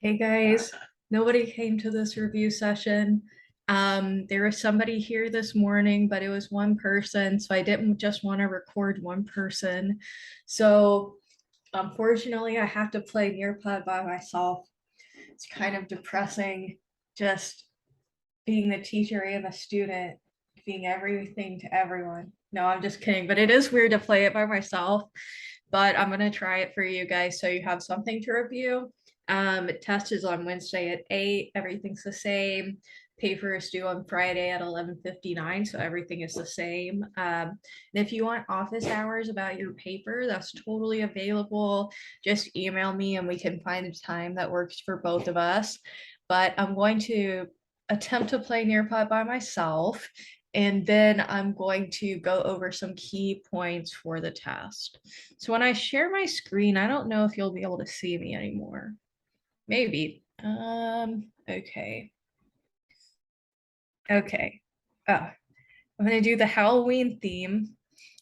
Hey guys, nobody came to this review session. There was somebody here this morning, but it was one person, so I didn't just want to record one person. So unfortunately, I have to play Nearpod by myself. It's kind of depressing just being the teacher and the student, being everything to everyone. No, I'm just kidding, but it is weird to play it by myself. But I'm gonna try it for you guys so you have something to review. Test is on Wednesday at 8. Everything's the same. Paper is due on Friday at 11:59, so everything is the same. And if you want office hours about your paper, that's totally available. Just email me and we can find a time that works for both of us. But I'm going to attempt to play Nearpod by myself, and then I'm going to go over some key points for the test. So when I share my screen, I don't know if you'll be able to see me anymore. Maybe. Okay. Okay. Oh, I'm gonna do the Halloween theme.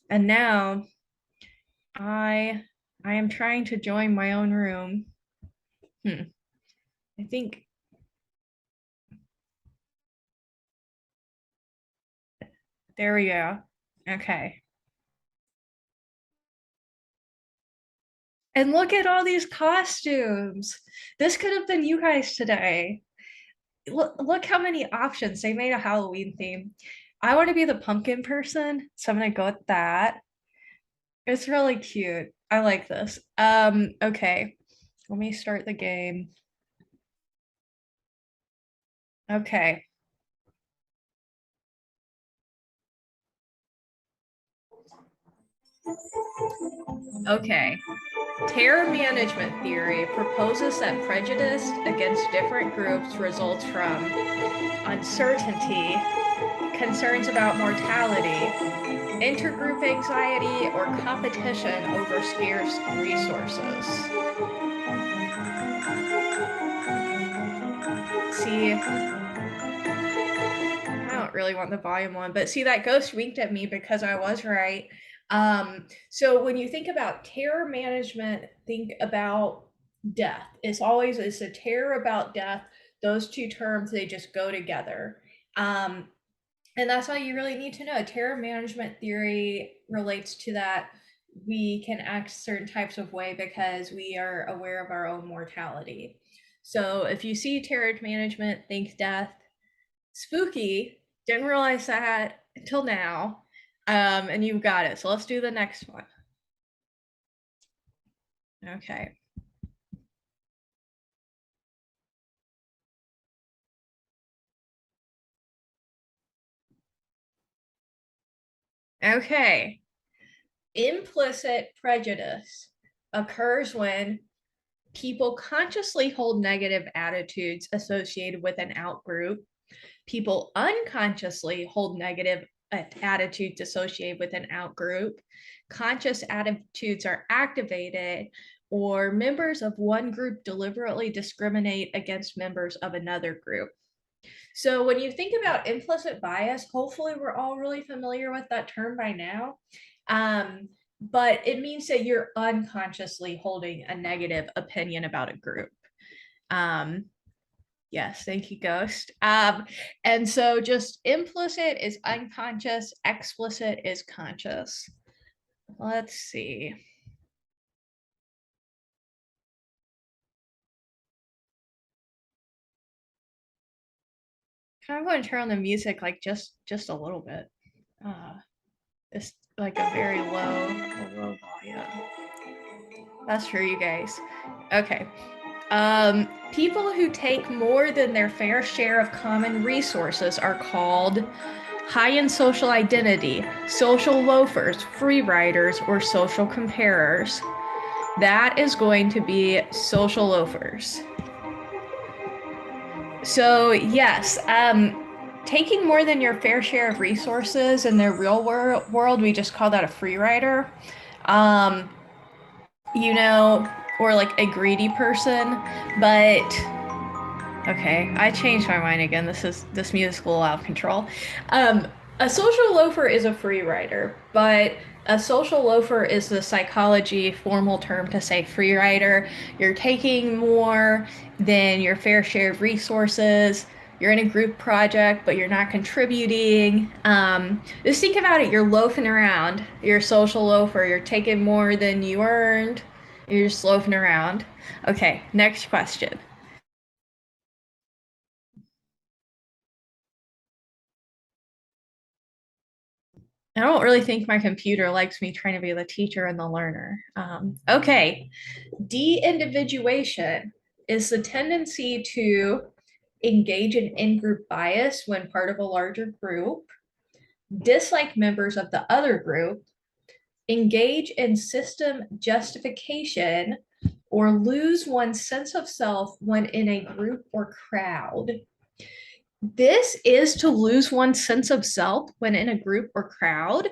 And now I I am trying to join my own room. I think there we go. Okay. And look at all these costumes. This could have been you guys today. Look how many options. They made a Halloween theme. I want to be the pumpkin person, so I'm gonna go with that. It's really cute. I like this. Okay. Let me start the game. Okay. Okay. Terror management theory proposes that prejudice against different groups results from uncertainty, concerns about mortality, intergroup anxiety, or competition over scarce resources. See, I don't really want the volume on, but see that ghost winked at me because I was right. So when you think about terror management, think about death. It's a terror about death. Those two terms, they just go together. Um, and that's why you really need to know. Terror management theory relates to that we can act certain types of way because we are aware of our own mortality. So if you see terror management, think death. Spooky. Didn't realize that until now. And you've got it. So let's do the next one. Okay. Okay. Implicit prejudice occurs when people consciously hold negative attitudes associated with an outgroup. People unconsciously hold negative attitudes associated with an outgroup. Conscious attitudes are activated, or members of one group deliberately discriminate against members of another group. So when you think about implicit bias, hopefully we're all really familiar with that term by now. But it means that you're unconsciously holding a negative opinion about a group. Um, yes, thank you, Ghost. And so just implicit is unconscious, explicit is conscious. Let's see. I'm going to turn on the music like just a little bit. Uh, it's like a very low volume. That's for you guys. Okay. People who take more than their fair share of common resources are called high in social identity, social loafers, free riders, or social comparers. That is going to be social loafers. So, yes, taking more than your fair share of resources in the real world, we just call that a free rider. Um, you know, or like a greedy person, but okay, I changed my mind again. This music's a little out of control. A social loafer is a free rider, but A social loafer is the psychology formal term to say free rider. You're taking more than your fair share of resources. You're in a group project, but you're not contributing. Just think about it. You're loafing around. You're a social loafer. You're taking more than you earned. You're just loafing around. Okay, next question. I don't really think my computer likes me trying to be the teacher and the learner. Okay, de-individuation is the tendency to engage in in-group bias when part of a larger group, dislike members of the other group, engage in system justification, or lose one's sense of self when in a group or crowd. This is to lose one's sense of self when in a group or crowd.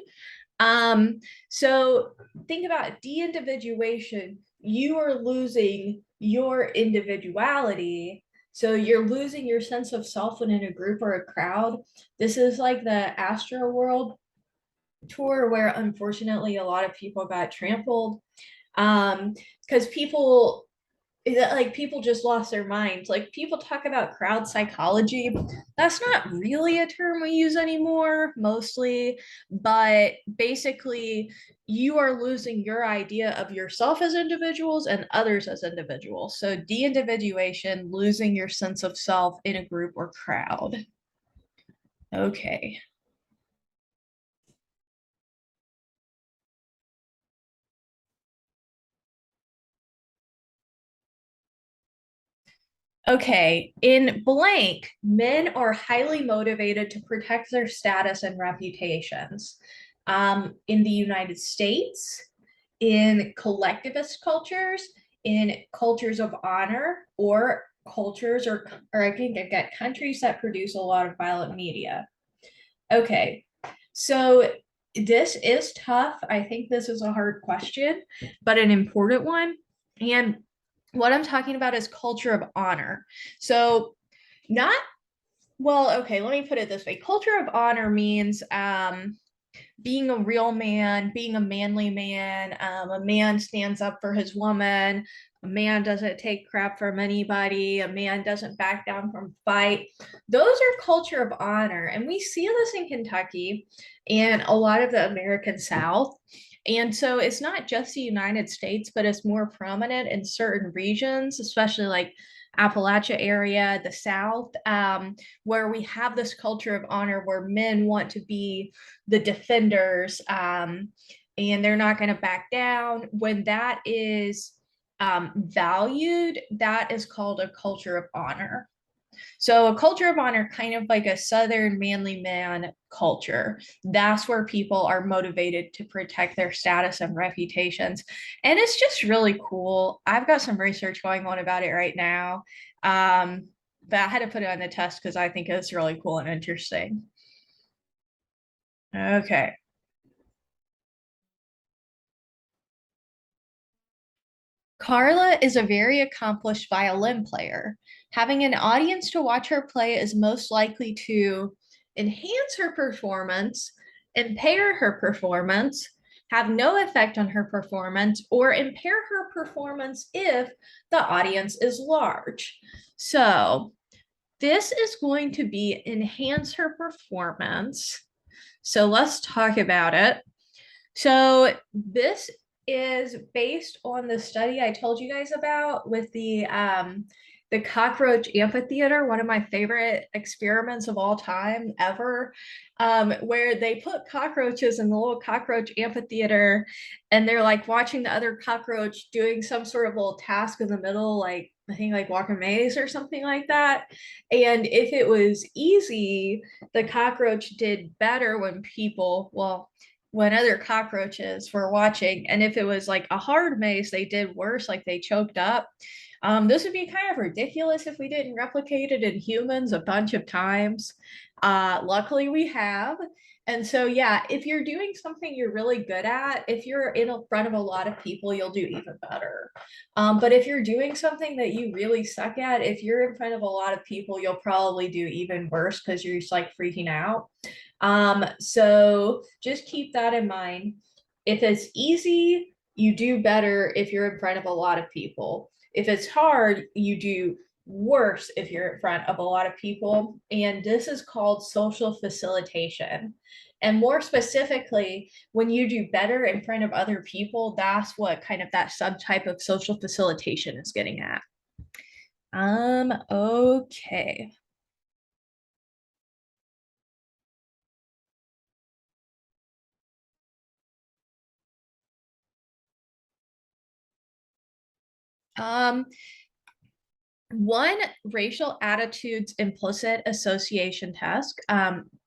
Um, so think about de-individuation. You are losing your individuality. So you're losing your sense of self when in a group or a crowd. This is like the Astro World tour where unfortunately a lot of people got trampled. Because people like people just lost their minds. Like people talk about crowd psychology. That's not really a term we use anymore, mostly, but basically, you are losing your idea of yourself as individuals and others as individuals. So, de individuation, losing your sense of self in a group or crowd. Okay. Okay, in blank, men are highly motivated to protect their status and reputations. In the United States, in collectivist cultures, in cultures of honor, or cultures or I think I get countries that produce a lot of violent media. Okay, so this is tough. I think this is a hard question, but an important one. And what I'm talking about is culture of honor. So, not well, okay, let me put it this way. Culture of honor means being a real man, being a manly man. A man stands up for his woman. A man doesn't take crap from anybody. A man doesn't back down from fight. Those are culture of honor. And we see this in Kentucky and a lot of the American South. And so it's not just the United States, but it's more prominent in certain regions, especially like Appalachia area, the South, where we have this culture of honor where men want to be the defenders, and they're not going to back down. When that is valued, that is called a culture of honor. So, a culture of honor, kind of like a Southern manly man culture, that's where people are motivated to protect their status and reputations. And it's just really cool. I've got some research going on about it right now. But I had to put it on the test because I think it's really cool and interesting. Okay. Carla is a very accomplished violin player. Having an audience to watch her play is most likely to enhance her performance, impair her performance, have no effect on her performance, or impair her performance if the audience is large. So, this is going to be enhance her performance. So, let's talk about it. So this is based on the study I told you guys about with the cockroach amphitheater, one of my favorite experiments of all time ever, where they put cockroaches in the little cockroach amphitheater and they're like watching the other cockroach doing some sort of little task in the middle, like I think like walk a maze or something like that. And if it was easy, the cockroach did better when people, well, when other cockroaches were watching. And if it was like a hard maze, they did worse, like they choked up. This would be kind of ridiculous if we didn't replicate it in humans a bunch of times. Luckily, we have. And so, yeah, if you're doing something you're really good at, if you're in front of a lot of people, you'll do even better. But if you're doing something that you really suck at, if you're in front of a lot of people, you'll probably do even worse because you're just like freaking out. So just keep that in mind. If it's easy, you do better if you're in front of a lot of people. If it's hard, you do worse if you're in front of a lot of people. And this is called social facilitation. And more specifically, when you do better in front of other people, that's what kind of that subtype of social facilitation is getting at. Okay. Um, One racial attitudes implicit association test,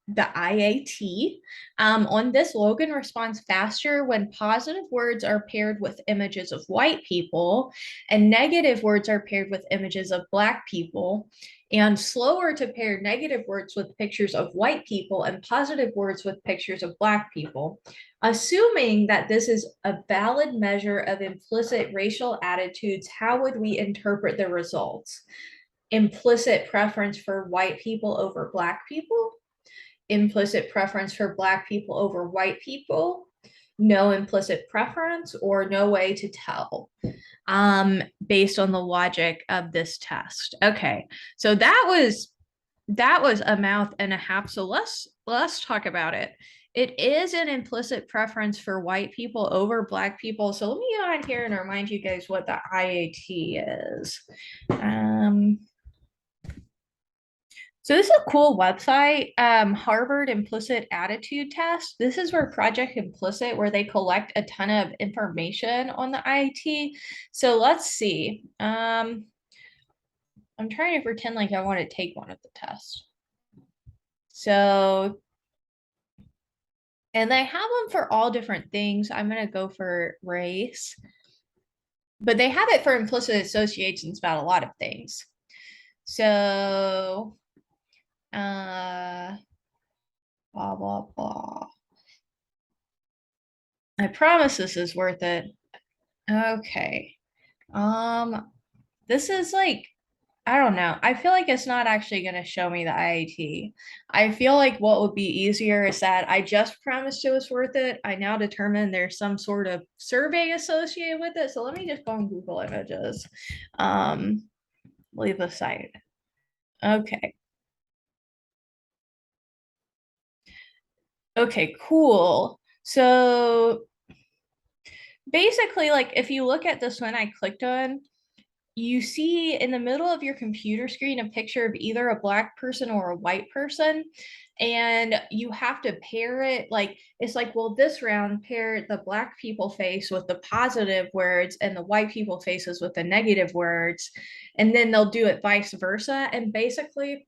the IAT. On this, Logan responds faster when positive words are paired with images of white people and negative words are paired with images of Black people, and slower to pair negative words with pictures of white people and positive words with pictures of Black people. Assuming that this is a valid measure of implicit racial attitudes, how would we interpret the results? Implicit preference for white people over Black people? Implicit preference for Black people over white people? No implicit preference, or no way to tell, based on the logic of this test. Okay, so that was a mouth and a half. So let's talk about it. It is an implicit preference for white people over Black people. So let me go on here and remind you guys what the IAT is. So this is a cool website, Harvard Implicit Attitude Test. This is where Project Implicit, where they collect a ton of information on the IAT. So let's see. I'm trying to pretend like I want to take one of the tests. So, and they have them for all different things. I'm going to go for race, but they have it for implicit associations about a lot of things. So, blah, blah, blah. I promise this is worth it. Okay. This is like, I don't know. I feel like it's not actually going to show me the IAT. I feel like what would be easier is that I just promised it was worth it. I now determine there's some sort of survey associated with it. So let me just go on Google Images. Leave the site. Okay. Okay, cool. So basically, like if you look at this one I clicked on, you see in the middle of your computer screen a picture of either a Black person or a white person, and you have to pair it. Like it's like, well, this round pair the Black people face with the positive words and the white people faces with the negative words, and then they'll do it vice versa. And basically,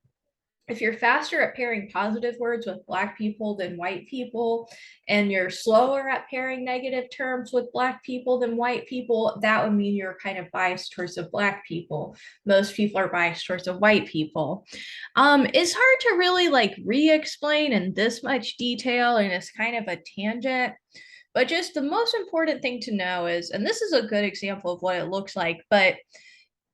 if you're faster at pairing positive words with Black people than white people, and you're slower at pairing negative terms with Black people than white people, that would mean you're kind of biased towards the Black people. Most people are biased towards the white people. It's hard to really like re-explain in this much detail, and it's kind of a tangent. But just the most important thing to know is, and this is a good example of what it looks like, but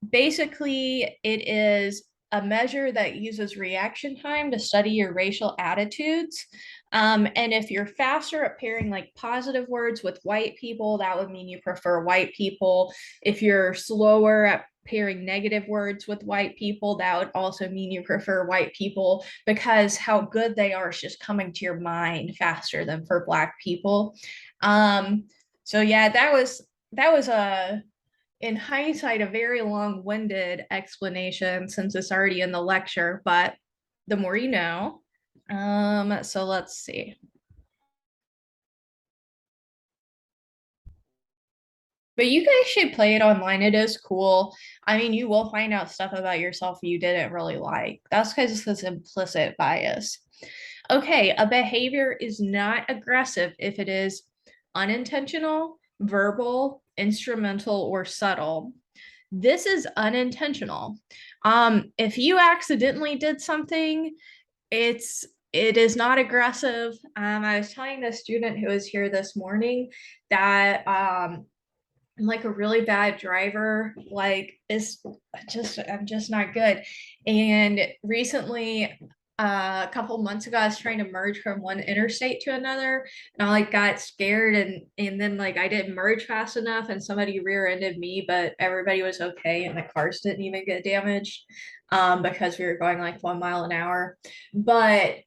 basically it is a measure that uses reaction time to study your racial attitudes. And if you're faster at pairing like positive words with white people, that would mean you prefer white people. If you're slower at pairing negative words with white people, that would also mean you prefer white people, because how good they are is just coming to your mind faster than for Black people. So yeah, that was a, in hindsight, a very long-winded explanation since it's already in the lecture, but the more you know. So let's see. But you guys should play it online. It is cool. I mean, you will find out stuff about yourself you didn't really like. That's because it's implicit bias. Okay, a behavior is not aggressive if it is unintentional, verbal, instrumental, or subtle. This is unintentional. If you accidentally did something, it is not aggressive. I was telling the student who was here this morning that I'm like a really bad driver. Like it's just I'm just not good. And recently a couple months ago, I was trying to merge from one interstate to another, and I like got scared, and then like I didn't merge fast enough, and somebody rear-ended me, but everybody was okay, and the cars didn't even get damaged, because we were going like 1 mile an hour. But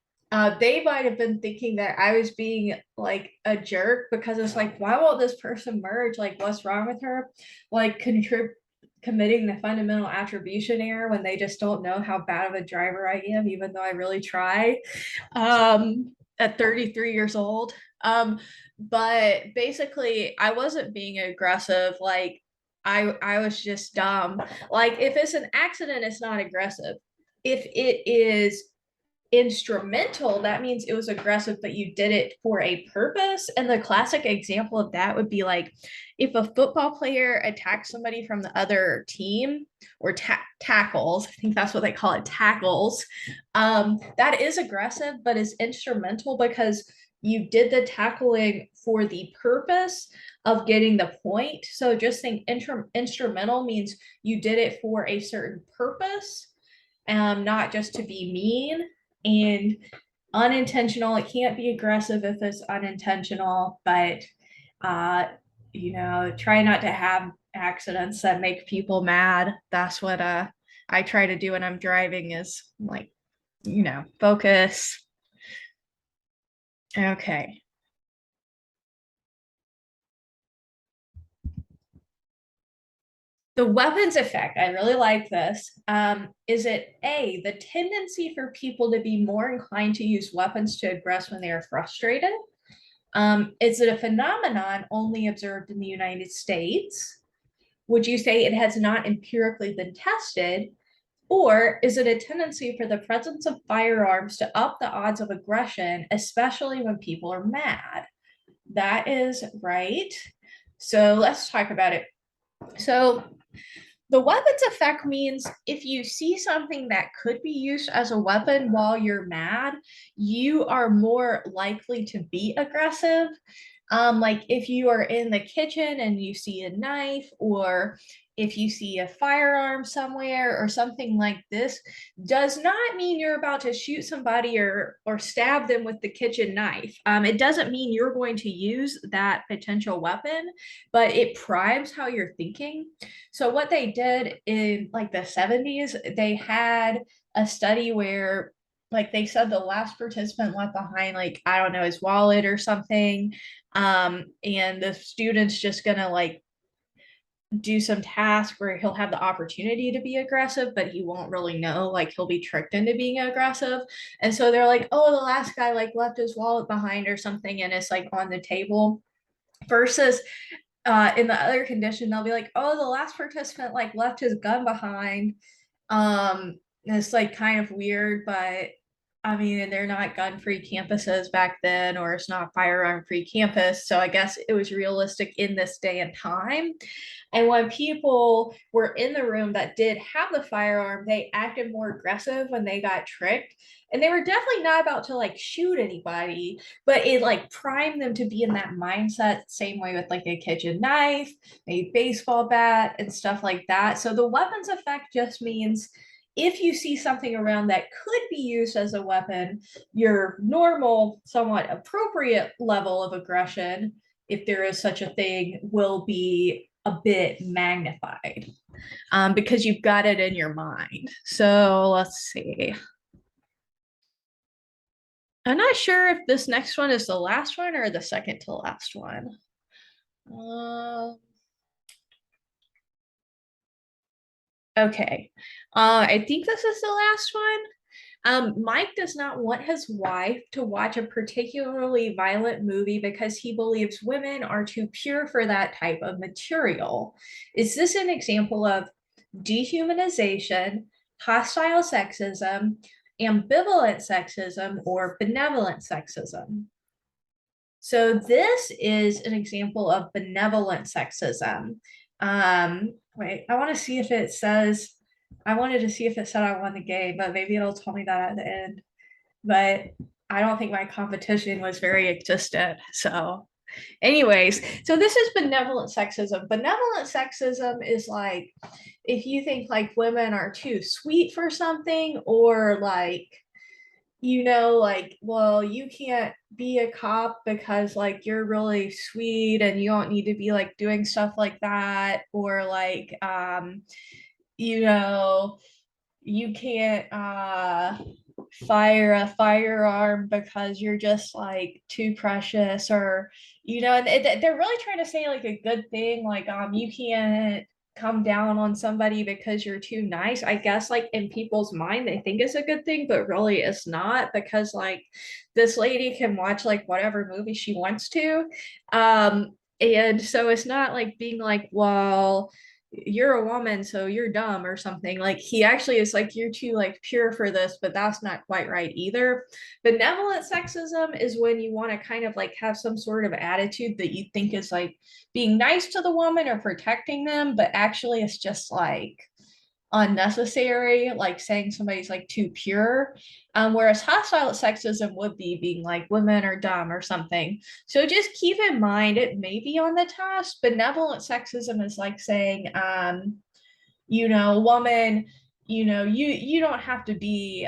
they might have been thinking that I was being like a jerk because it's like, why won't this person merge? Like, what's wrong with her? Like, committing the fundamental attribution error when they just don't know how bad of a driver I am, even though I really try, at 33 years old. But basically, I wasn't being aggressive. Like, I was just dumb. Like, if it's an accident, it's not aggressive. If it is instrumental, that means it was aggressive, but you did it for a purpose. And the classic example of that would be like if a football player attacks somebody from the other team or tackles, I think that's what they call it, tackles. That is aggressive, but is instrumental because you did the tackling for the purpose of getting the point. So just think instrumental means you did it for a certain purpose, not just to be mean. And unintentional, it can't be aggressive if it's unintentional, but uh try not to have accidents that make people mad. That's what I try to do when I'm driving, is like, focus. Okay. The weapons effect, I really like this. Is it A, the tendency for people to be more inclined to use weapons to aggress when they are frustrated? Is it a phenomenon only observed in the United States? Would you say it has not empirically been tested? Or is it a tendency for the presence of firearms to up the odds of aggression, especially when people are mad? That is right. So let's talk about it. So the weapons effect means if you see something that could be used as a weapon while you're mad, you are more likely to be aggressive. Like if you are in the kitchen and you see a knife, or if you see a firearm somewhere or something like this, does not mean you're about to shoot somebody or stab them with the kitchen knife. It doesn't mean you're going to use that potential weapon, but it primes how you're thinking. So what they did in like the 70s, they had a study where like they said the last participant left behind, like, I don't know, his wallet or something, and the student's just gonna like do some task where he'll have the opportunity to be aggressive, but he won't really know, like he'll be tricked into being aggressive. And so they're like, oh, the last guy like left his wallet behind or something, and it's like on the table, versus in the other condition they'll be like, oh, the last participant like left his gun behind. And it's like kind of weird, but I mean, they're not gun-free campuses back then, or it's not firearm-free campus. So I guess it was realistic in this day and time. And when people were in the room that did have the firearm, they acted more aggressive when they got tricked. And they were definitely not about to like shoot anybody, but it like primed them to be in that mindset. Same way with like a kitchen knife, a baseball bat, and stuff like that. So the weapons effect just means if you see something around that could be used as a weapon, your normal, somewhat appropriate level of aggression, if there is such a thing, will be a bit magnified, because you've got it in your mind. So let's see. I'm not sure if this next one is the last one or the second to last one. Okay. I think this is the last one. Mike does not want his wife to watch a particularly violent movie because he believes women are too pure for that type of material. Is this an example of dehumanization, hostile sexism, ambivalent sexism, or benevolent sexism? So this is an example of benevolent sexism. Wait, I want to see if it says, I wanted to see if it said I won the game, but maybe it'll tell me that at the end. But I don't think my competition was very existent. So anyways, so this is benevolent sexism. Benevolent sexism is like if you think like women are too sweet for something, or like like, well, you can't be a cop because like you're really sweet and you don't need to be like doing stuff like that, or like you know, you can't fire a firearm because you're just like too precious, or and they're really trying to say like a good thing, like you can't come down on somebody because you're too nice. I guess like in people's mind they think it's a good thing, but really it's not, because like this lady can watch like whatever movie she wants to, and so it's not like being like, well, you're a woman, so you're dumb or something. Like he actually is like, you're too like pure for this, but that's not quite right either. Benevolent sexism is when you want to kind of like have some sort of attitude that you think is like being nice to the woman or protecting them, but actually it's just like unnecessary, like saying somebody's like too pure. Whereas hostile sexism would be being like women are dumb or something. So just keep in mind it may be on the test. Benevolent sexism is like saying, woman, you don't have to be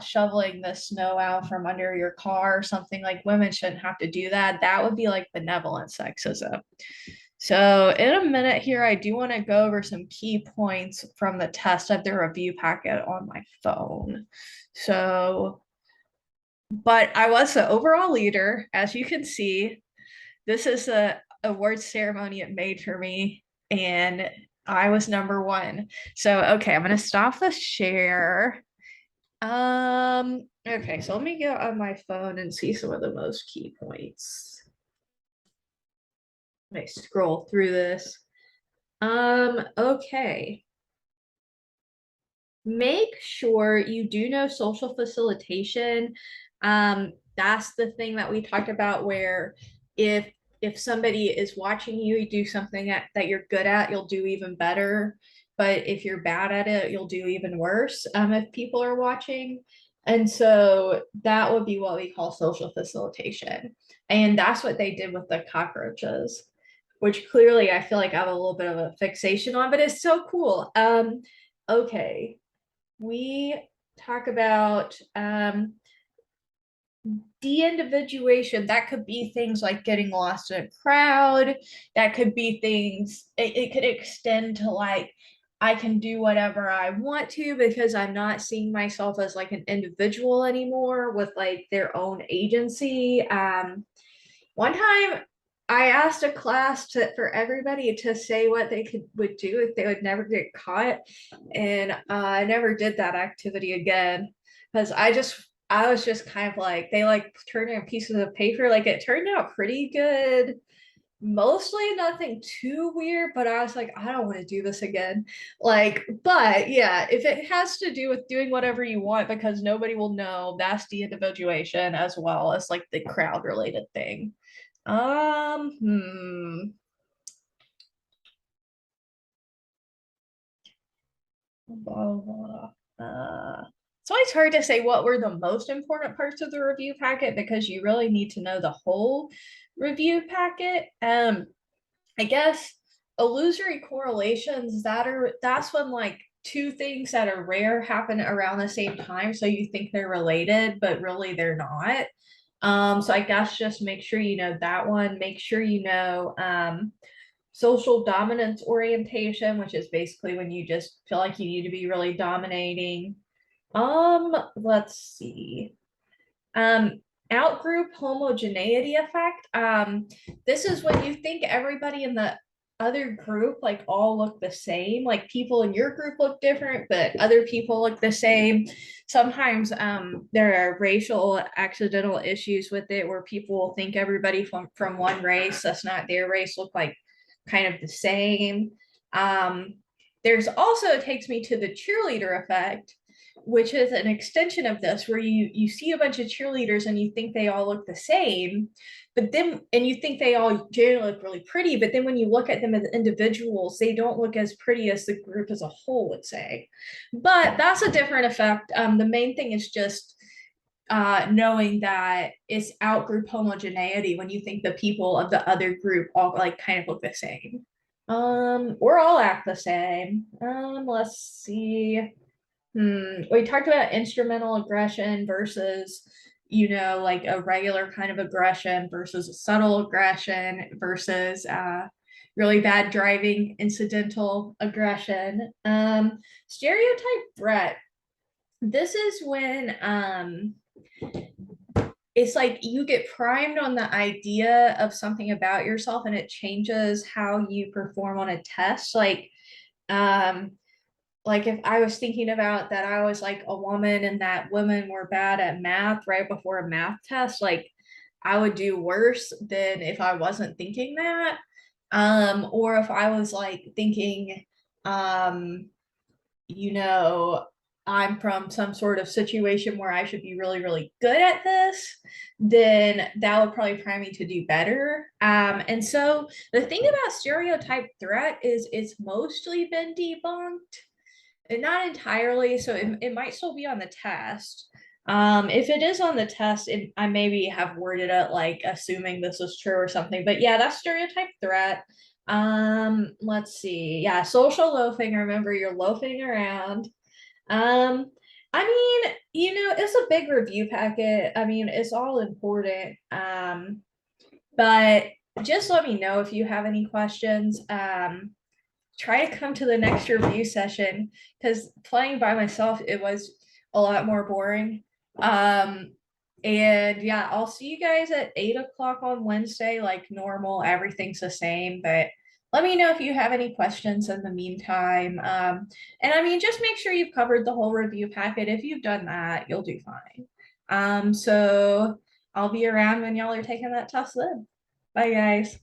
shoveling the snow out from under your car, or something. Like women shouldn't have to do that. That would be like benevolent sexism. So in a minute here, I do want to go over some key points from the test of the review packet on my phone. So, but I was the overall leader, as you can see. This is a award ceremony it made for me, and I was number one. So, okay, I'm gonna stop the share. Okay, so let me go on my phone and see some of the most key points. Let me scroll through this. Okay. Make sure you do know social facilitation. That's the thing that we talked about, where if if somebody is watching you, you do something that you're good at, you'll do even better. But if you're bad at it, you'll do even worse if people are watching. And so that would be what we call social facilitation. And that's what they did with the cockroaches, which clearly I feel like I have a little bit of a fixation on, but it's so cool. Okay, we talk about de-individuation. That could be things like getting lost in a crowd. That could be things, it could extend to like, I can do whatever I want to because I'm not seeing myself as like an individual anymore with like their own agency. One time I asked a class for everybody to say what they would do if they would never get caught, and I never did that activity again because I was just kind of like, they like turned in pieces of paper, like it turned out pretty good. Mostly nothing too weird, but I was like, I don't want to do this again. Like, but yeah, if it has to do with doing whatever you want because nobody will know, that's de-individuation, as well as like the crowd related thing. Um, hmm. Blah, blah. It's always hard to say what were the most important parts of the review packet because you really need to know the whole review packet. I guess illusory correlations, that's when like two things that are rare happen around the same time, so you think they're related, but really they're not. So I guess just make sure you know that one. Make sure you know social dominance orientation, which is basically when you just feel like you need to be really dominating. Let's see. Um, Outgroup homogeneity effect. This is when you think everybody in the other group like all look the same. Like people in your group look different, but other people look the same. Sometimes there are racial accidental issues with it where people will think everybody from one race that's not their race look like kind of the same. Um, there's also, it takes me to the cheerleader effect, which is an extension of this, where you see a bunch of cheerleaders and you think they all look the same, but then and you think they all generally look really pretty, but then when you look at them as individuals, they don't look as pretty as the group as a whole would say. But that's a different effect. The main thing is just knowing that it's outgroup homogeneity when you think the people of the other group all like kind of look the same, or all act the same. Let's see. We talked about instrumental aggression versus, like a regular kind of aggression versus a subtle aggression versus really bad driving, incidental aggression. Stereotype threat. This is when it's like you get primed on the idea of something about yourself and it changes how you perform on a test. Um, like if I was thinking about that I was like a woman and that women were bad at math right before a math test, like I would do worse than if I wasn't thinking that. Or if I was like thinking, um, you know, I'm from some sort of situation where I should be really, really good at this, then that would probably prime me to do better. And so the thing about stereotype threat is it's mostly been debunked and not entirely, so it might still be on the test. If it is on the test, I maybe have worded it like assuming this is true or something. But yeah, that's stereotype threat. Let's see. Yeah, social loafing. Remember, you're loafing around. Um, I mean, it's a big review packet. I mean, it's all important. But just let me know if you have any questions. Try to come to the next review session because playing by myself it was a lot more boring. And yeah, I'll see you guys at 8 o'clock on Wednesday, like normal. Everything's the same, but let me know if you have any questions in the meantime. And I mean, just make sure you've covered the whole review packet. If you've done that, you'll do fine. So I'll be around when y'all are taking that test then. Bye, guys.